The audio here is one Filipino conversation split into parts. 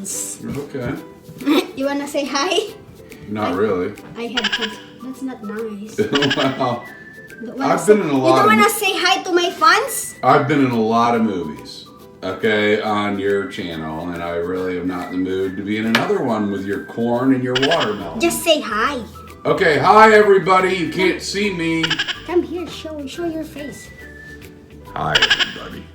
fans. Okay. You wanna say hi? Not really. I had fans. That's not nice. Wow. I've been in a lot. You don't wanna say hi to my fans? I've been in a lot of movies, okay, on your channel, and I really am not in the mood to be in another one with your corn and your watermelon. Just say hi. Okay, hi everybody. You can't see me. Come here, show your face. Hi everybody.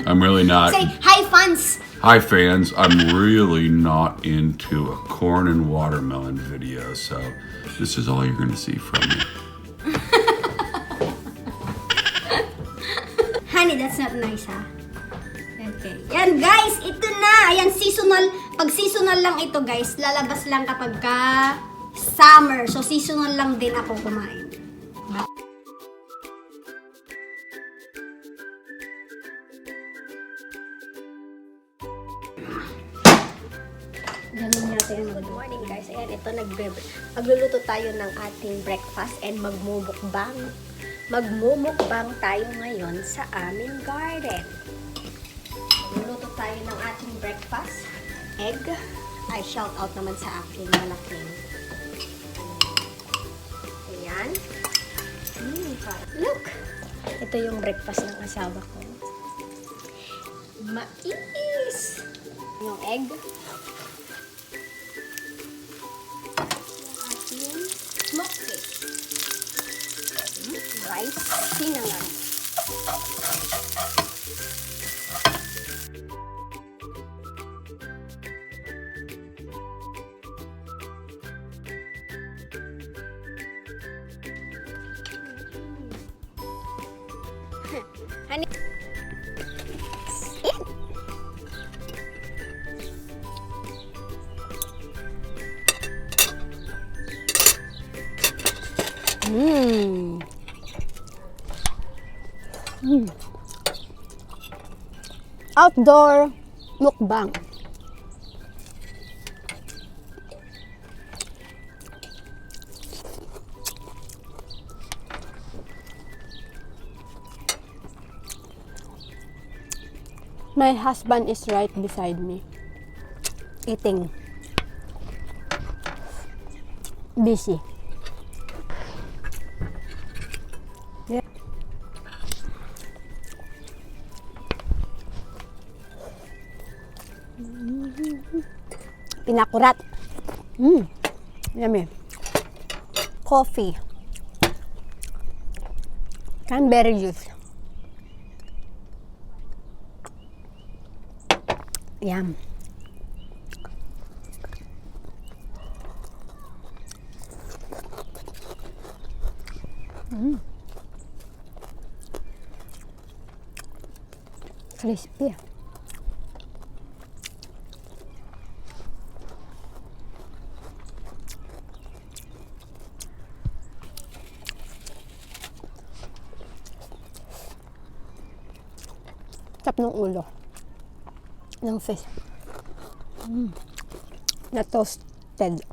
I'm really not. Say hi, fans. Hi fans. I'm really not into a corn and watermelon video, so this is all you're gonna see from me. Honey, that's not nice, ha? Okay. Yan, guys. Ito na. Ayan, seasonal. Pag seasonal lang ito, guys, lalabas lang kapag ka summer. So, seasonal lang din ako kumain. Ganun natin. Good morning, guys. Ayan, ito, magluluto tayo ng ating breakfast and magmumukbang. Magmumukbang tayo ngayon sa aming garden. Magluluto tayo ng ating breakfast. Egg. Ay, shout out naman sa aking malaking. Ayan. Look! Ito yung breakfast ng asawa ko. Mais! Yung egg. Yung ating smoked cake. Rice, cinnamon. Honey. Outdoor mukbang. My husband is right beside me, eating. Busy. Yeah. Pinakurat. Yummy. Coffee. Cranberry juice. Yum. Crispy. Tap ng ulo ng fish. Na toasted.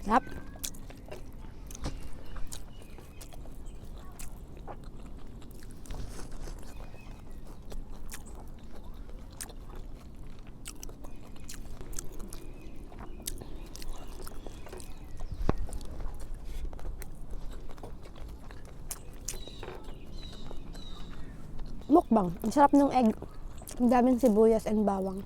Yep. Mukbang. Ang sarap ng egg. Ang daming sibuyas and bawang.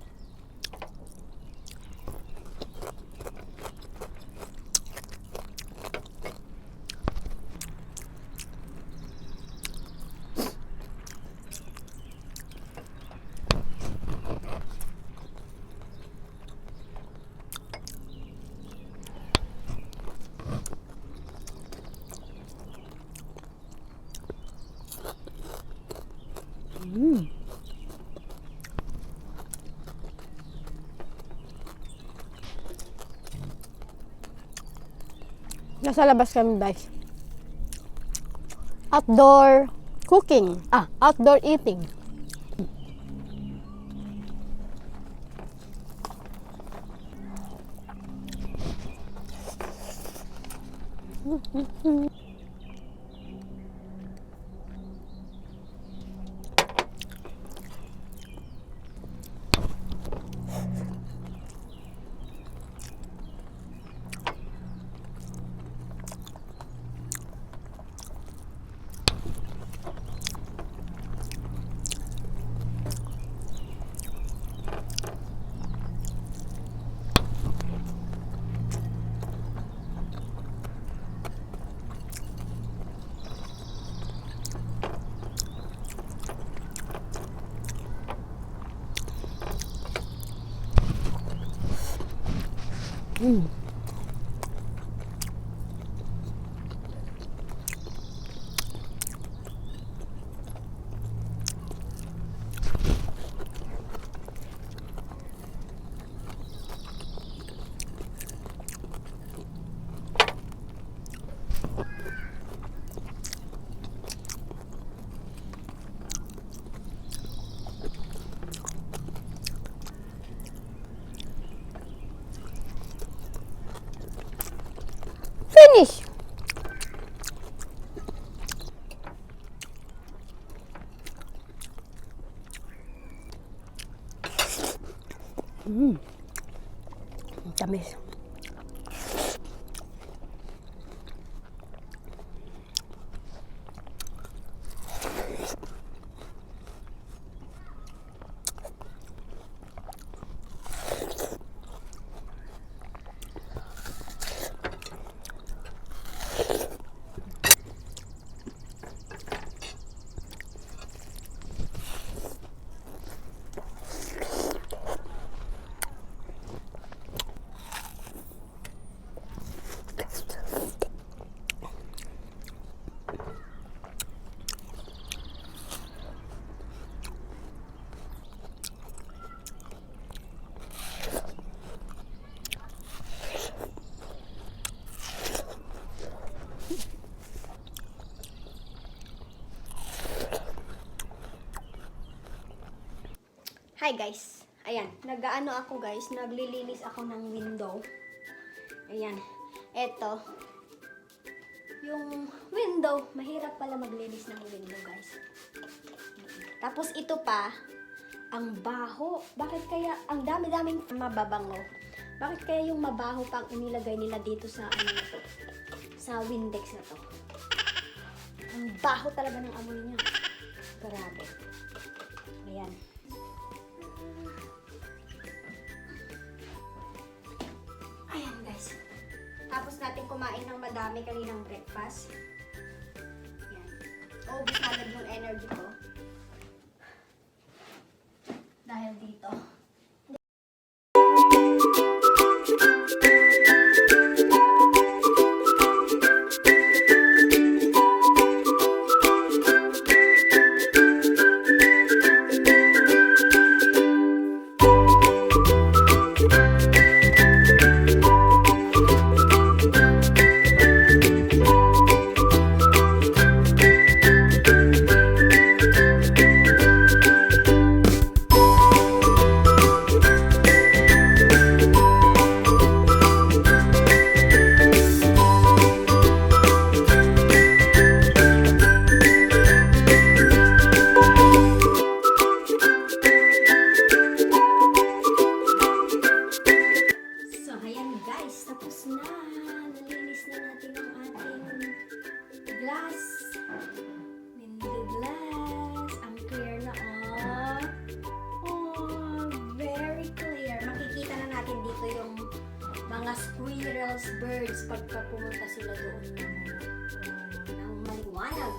Nasa labas kami, guys. Outdoor cooking. Outdoor eating. Finish! Tamis. Hi guys. Ayan, nag-aano ako guys, naglilinis ako ng window. Ayan. Eto. Yung window, mahirap pala maglinis ng window guys. Tapos ito pa, ang baho. Bakit kaya, ang dami-daming mababango. Bakit kaya yung mabaho pang inilagay nila dito sa ano na to? Sa Windex na to. Ang baho talaga ng amoy niya. Grabe. Ayan. Ayan guys. Tapos natin kumain ng madami kaninang breakfast. Ayan. Ubus na agad yung energy ko. Dahil dito. Mga squirrels, birds, pagka pumunta sila doon ng maliwanag.